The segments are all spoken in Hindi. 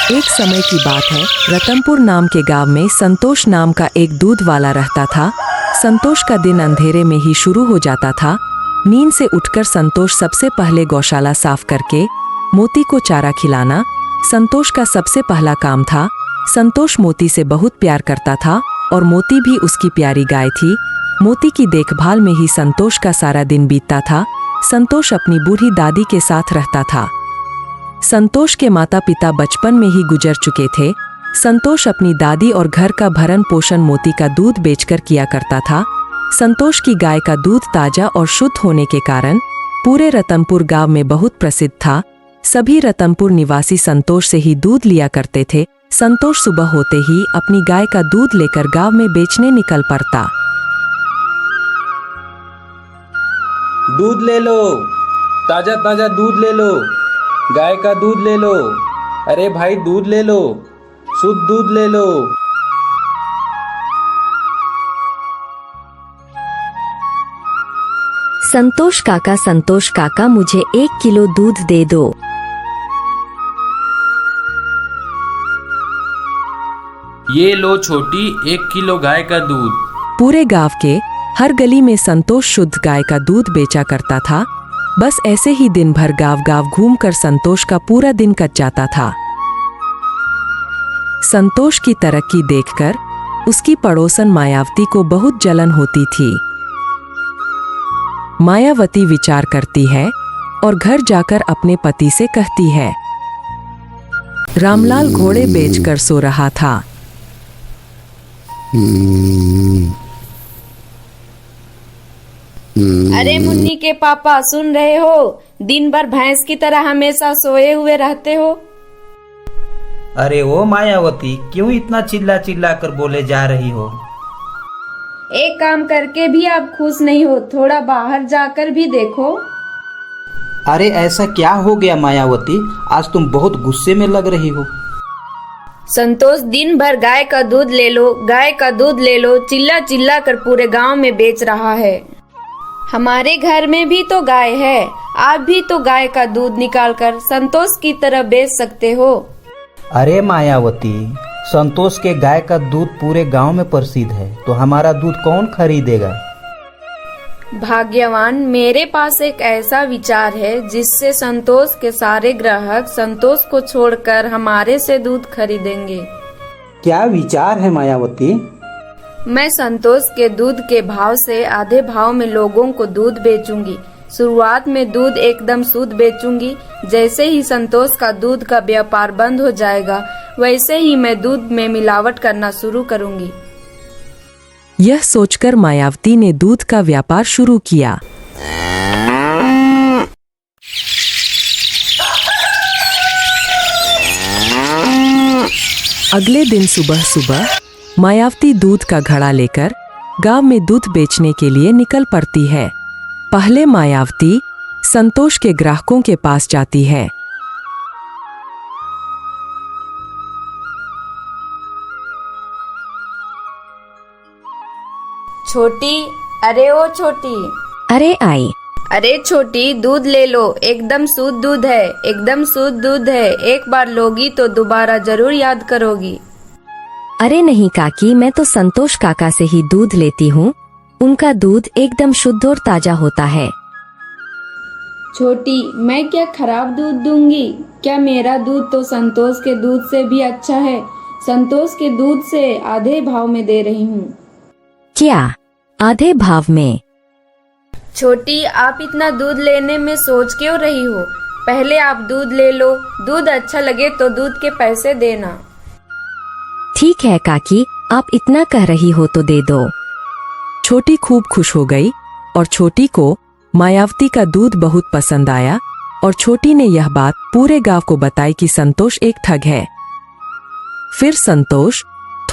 एक समय की बात है, रतनपुर नाम के गांव में संतोष नाम का एक दूध वाला रहता था। संतोष का दिन अंधेरे में ही शुरू हो जाता था। नींद से उठकर संतोष सबसे पहले गौशाला साफ करके मोती को चारा खिलाना संतोष का सबसे पहला काम था। संतोष मोती से बहुत प्यार करता था और मोती भी उसकी प्यारी गाय थी। मोती की देखभाल में ही संतोष का सारा दिन बीतता था। संतोष अपनी बूढ़ी दादी के साथ रहता था। संतोष के माता पिता बचपन में ही गुजर चुके थे। संतोष अपनी दादी और घर का भरण पोषण मोती का दूध बेचकर किया करता था। संतोष की गाय का दूध ताजा और शुद्ध होने के कारण पूरे रतनपुर गांव में बहुत प्रसिद्ध था। सभी रतनपुर निवासी संतोष से ही दूध लिया करते थे। संतोष सुबह होते ही अपनी गाय का दूध लेकर गांव में बेचने निकल पड़ता। दूध ले लो, ताजा ताजा दूध ले लो, गाय का दूध ले लो। अरे भाई दूध ले लो, शुद्ध दूध ले लो। संतोष काका मुझे 1 किलो दूध दे दो। ये लो छोटी, 1 किलो गाय का दूध। पूरे गांव के हर गली में संतोष शुद्ध गाय का दूध बेचा करता था। बस ऐसे ही दिन भर गांव घूमकर संतोष का पूरा दिन कट जाता था। संतोष की तरक्की देखकर उसकी पड़ोसन मायावती को बहुत जलन होती थी। मायावती विचार करती है और घर जाकर अपने पति से कहती है। रामलाल घोड़े बेचकर सो रहा था। अरे मुन्नी के पापा, सुन रहे हो? दिन भर भैंस की तरह हमेशा सोए हुए रहते हो। अरे ओ मायावती, क्यों इतना चिल्ला चिल्ला कर बोले जा रही हो? एक काम करके भी आप खुश नहीं हो, थोड़ा बाहर जाकर भी देखो। अरे ऐसा क्या हो गया मायावती, आज तुम बहुत गुस्से में लग रही हो। संतोष दिन भर गाय का दूध ले लो, गाय का दूध ले लो चिल्ला चिल्ला कर पूरे गांव में बेच रहा है। हमारे घर में भी तो गाय है, आप भी तो गाय का दूध निकालकर संतोष की तरह बेच सकते हो। अरे मायावती, संतोष के गाय का दूध पूरे गांव में प्रसिद्ध है, तो हमारा दूध कौन खरीदेगा? भाग्यवान, मेरे पास एक ऐसा विचार है जिससे संतोष के सारे ग्राहक संतोष को छोड़कर हमारे से दूध खरीदेंगे। क्या विचार है मायावती? मैं संतोष के दूध के भाव से आधे भाव में लोगों को दूध बेचूंगी। शुरुआत में दूध एकदम शुद्ध बेचूंगी। जैसे ही संतोष का दूध का व्यापार बंद हो जाएगा, वैसे ही मैं दूध में मिलावट करना शुरू करूंगी। यह सोचकर मायावती ने दूध का व्यापार शुरू किया। अगले दिन सुबह सुबह मायावती दूध का घड़ा लेकर गांव में दूध बेचने के लिए निकल पड़ती है। पहले मायावती संतोष के ग्राहकों के पास जाती है। छोटी, अरे ओ छोटी। अरे आई। अरे छोटी, दूध ले लो, एकदम शुद्ध दूध है, एकदम शुद्ध दूध है। एक बार लोगी तो दोबारा जरूर याद करोगी। अरे नहीं काकी, मैं तो संतोष काका से ही दूध लेती हूँ। उनका दूध एकदम शुद्ध और ताजा होता है। छोटी, मैं क्या खराब दूध दूंगी? क्या मेरा दूध तो संतोष के दूध से भी अच्छा है। संतोष के दूध से आधे भाव में दे रही हूँ। क्या आधे भाव में? छोटी, आप इतना दूध लेने में सोच क्यों रही हो? पहले आप दूध ले लो, दूध अच्छा लगे तो दूध के पैसे देना। ठीक है काकी, आप इतना कह रही हो तो दे दो। छोटी खूब खुश हो गई और छोटी को मायावती का दूध बहुत पसंद आया और छोटी ने यह बात पूरे गांव को बताई कि संतोष एक ठग है। फिर संतोष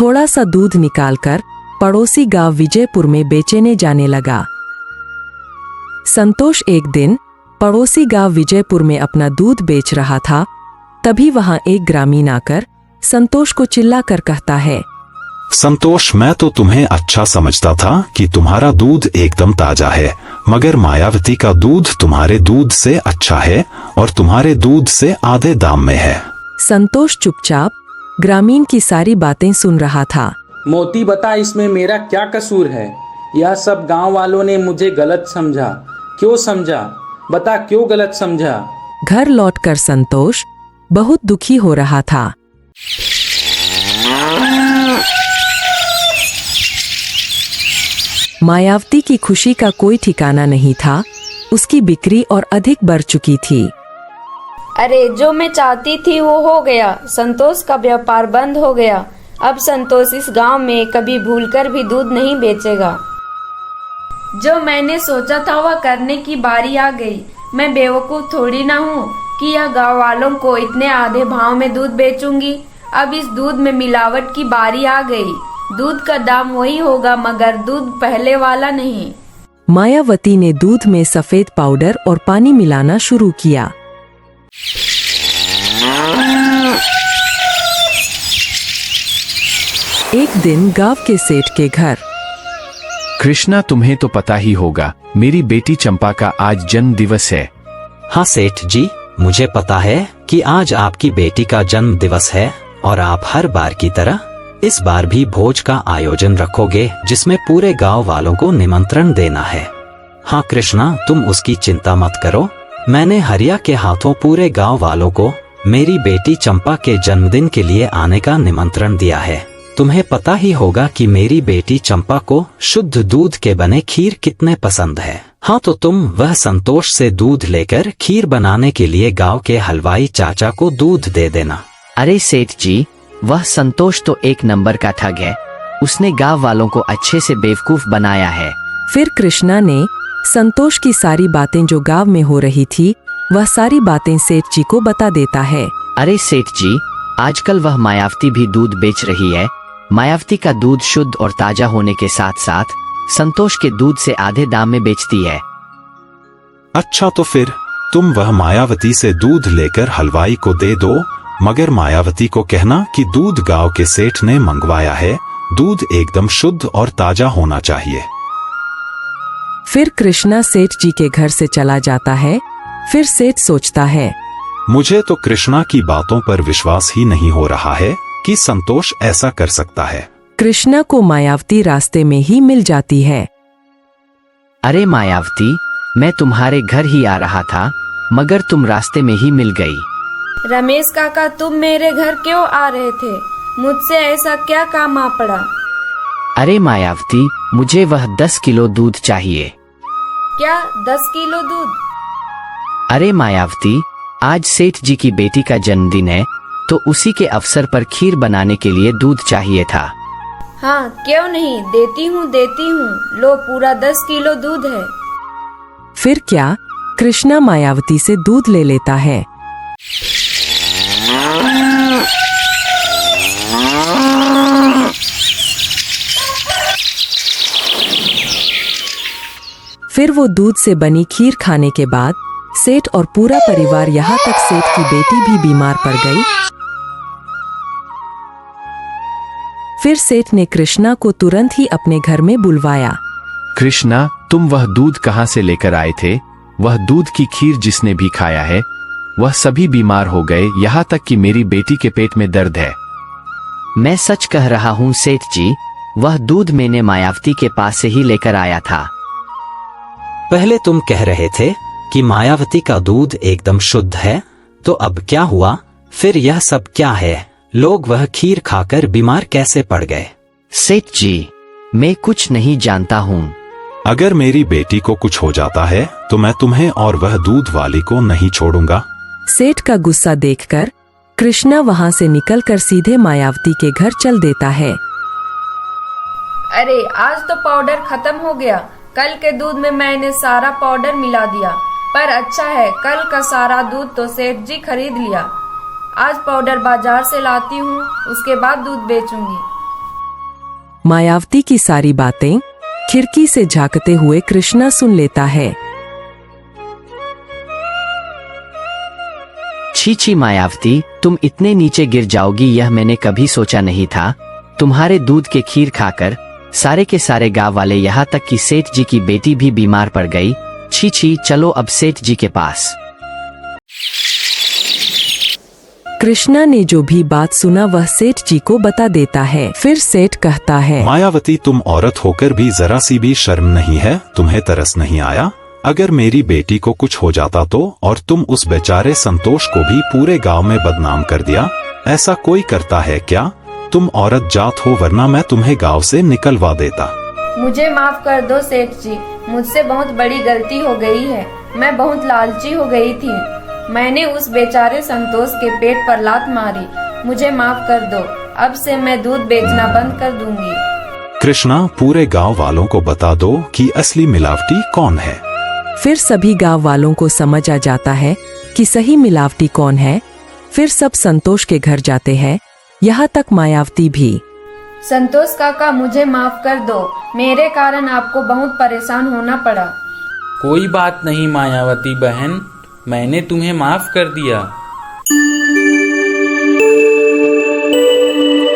थोड़ा सा दूध निकालकर पड़ोसी गांव विजयपुर में बेचने जाने लगा। संतोष एक दिन पड़ोसी गांव विजयपुर में अपना दूध बेच रहा था। तभी वहां एक ग्रामीण आकर संतोष को चिल्लाकर कहता है। संतोष, मैं तो तुम्हें अच्छा समझता था कि तुम्हारा दूध एकदम ताजा है, मगर मायावती का दूध तुम्हारे दूध से अच्छा है और तुम्हारे दूध से आधे दाम में है। संतोष चुपचाप ग्रामीण की सारी बातें सुन रहा था। मोती बता, इसमें मेरा क्या कसूर है? यह सब गांव वालों ने मुझे गलत समझा। क्यों समझा? बता, क्यों गलत समझा? घर लौटकर संतोष बहुत दुखी हो रहा था। मायावती की खुशी का कोई ठिकाना नहीं था। उसकी बिक्री और अधिक बढ़ चुकी थी। अरे, जो मैं चाहती थी वो हो गया। संतोष का व्यापार बंद हो गया। अब संतोष इस गांव में कभी भूलकर भी दूध नहीं बेचेगा। जो मैंने सोचा था वह करने की बारी आ गई। मैं बेवकूफ थोड़ी ना हूँ कि यह गांव वालों को इतने आधे भाव में दूध बेचूंगी। अब इस दूध में मिलावट की बारी आ गई। दूध का दाम वही होगा, मगर दूध पहले वाला नहीं। मायावती ने दूध में सफेद पाउडर और पानी मिलाना शुरू किया। एक दिन गांव के सेठ के घर। कृष्णा, तुम्हें तो पता ही होगा, मेरी बेटी चंपा का आज जन्म दिवस है। हाँ सेठ जी, मुझे पता है कि आज आपकी बेटी का जन्म दिवस है और आप हर बार की तरह इस बार भी भोज का आयोजन रखोगे जिसमें पूरे गांव वालों को निमंत्रण देना है। हाँ कृष्णा, तुम उसकी चिंता मत करो। मैंने हरिया के हाथों पूरे गांव वालों को मेरी बेटी चंपा के जन्मदिन के लिए आने का निमंत्रण दिया है। तुम्हें पता ही होगा कि मेरी बेटी चंपा को शुद्ध दूध के बने खीर कितने पसंद है। हाँ, तो तुम वह संतोष से दूध लेकर खीर बनाने के लिए गांव के हलवाई चाचा को दूध दे देना। अरे सेठ जी, वह संतोष तो एक नंबर का ठग है। उसने गांव वालों को अच्छे से बेवकूफ बनाया है। फिर कृष्णा ने संतोष की सारी बातें जो गांव में हो रही थी वह सारी बातें सेठ जी को बता देता है। अरे सेठ जी, आजकल वह मायावती भी दूध बेच रही है। मायावती का दूध शुद्ध और ताजा होने के साथ साथ संतोष के दूध से आधे दाम में बेचती है। अच्छा, तो फिर तुम वह मायावती से दूध लेकर हलवाई को दे दो, मगर मायावती को कहना कि दूध गांव के सेठ ने मंगवाया है। दूध एकदम शुद्ध और ताजा होना चाहिए। फिर कृष्णा सेठ जी के घर से चला जाता है। फिर सेठ सोचता है, मुझे तो कृष्णा की बातों पर विश्वास ही नहीं हो रहा है कि संतोष ऐसा कर सकता है। कृष्णा को मायावती रास्ते में ही मिल जाती है। अरे मायावती, मैं तुम्हारे घर ही आ रहा था, मगर तुम रास्ते में ही मिल गई। रमेश काका, तुम मेरे घर क्यों आ रहे थे? मुझसे ऐसा क्या काम आ पड़ा? अरे मायावती, मुझे वह 10 किलो दूध चाहिए। क्या 10 किलो दूध? अरे मायावती, आज सेठ जी की बेटी का जन्मदिन है, तो उसी के अवसर पर खीर बनाने के लिए दूध चाहिए था। हाँ, क्यों नहीं, देती हूँ। लो, पूरा 10 किलो दूध है। फिर क्या, कृष्णा मायावती से दूध ले लेता है। फिर वो दूध से बनी खीर खाने के बाद सेठ और पूरा परिवार, यहाँ तक सेठ की बेटी भी बीमार पड़ गई। फिर सेठ ने कृष्णा को तुरंत ही अपने घर में बुलवाया। कृष्णा, तुम वह दूध कहाँ से लेकर आए थे? वह दूध की खीर जिसने भी खाया है वह सभी बीमार हो गए, यहाँ तक कि मेरी बेटी के पेट में दर्द है। मैं सच कह रहा हूँ सेठ जी, वह दूध मैंने मायावती के पास से ही लेकर आया था। पहले तुम कह रहे थे कि मायावती का दूध एकदम शुद्ध है, तो अब क्या हुआ? फिर यह सब क्या है? लोग वह खीर खाकर बीमार कैसे पड़ गए? सेठ जी, मैं कुछ नहीं जानता हूँ। अगर मेरी बेटी को कुछ हो जाता है तो मैं तुम्हें और वह दूध वाली को नहीं छोड़ूंगा। सेठ का गुस्सा देखकर कृष्णा वहां से निकलकर सीधे मायावती के घर चल देता है। अरे, आज तो पाउडर खत्म हो गया। कल के दूध में मैंने सारा पाउडर मिला दिया, पर अच्छा है, कल का सारा दूध तो सेठ जी खरीद लिया। आज पाउडर बाजार से लाती हूँ, उसके बाद दूध बेचूंगी। मायावती की सारी बातें खिड़की से झांकते हुए कृष्णा सुन लेता है। छी छी मायावती, तुम इतने नीचे गिर जाओगी यह मैंने कभी सोचा नहीं था। तुम्हारे दूध के खीर खाकर सारे के सारे गांव वाले, यहाँ तक कि सेठ जी की बेटी भी बीमार पड़ गई। छी छी, चलो अब सेठ जी के पास। कृष्णा ने जो भी बात सुना वह सेठ जी को बता देता है। फिर सेठ कहता है, मायावती, तुम औरत होकर भी जरा सी भी शर्म नहीं है? तुम्हें तरस नहीं आया? अगर मेरी बेटी को कुछ हो जाता तो, और तुम उस बेचारे संतोष को भी पूरे गांव में बदनाम कर दिया। ऐसा कोई करता है क्या? तुम औरत जात हो, वरना मैं तुम्हें गांव से निकलवा देता। मुझे माफ कर दो सेठ जी, मुझसे बहुत बड़ी गलती हो गई है। मैं बहुत लालची हो गई थी। मैंने उस बेचारे संतोष के पेट पर लात मारी। मुझे माफ कर दो। अब से मैं दूध बेचना बंद कर दूंगी। कृष्णा, पूरे गांव वालों को बता दो कि असली मिलावटी कौन है। फिर सभी गांव वालों को समझ आ जाता है कि सही मिलावटी कौन है। फिर सब संतोष के घर जाते हैं, यहाँ तक मायावती भी। संतोष काका, मुझे माफ कर दो। मेरे कारण आपको बहुत परेशान होना पड़ा। कोई बात नहीं मायावती बहन, मैंने तुम्हें माफ कर दिया।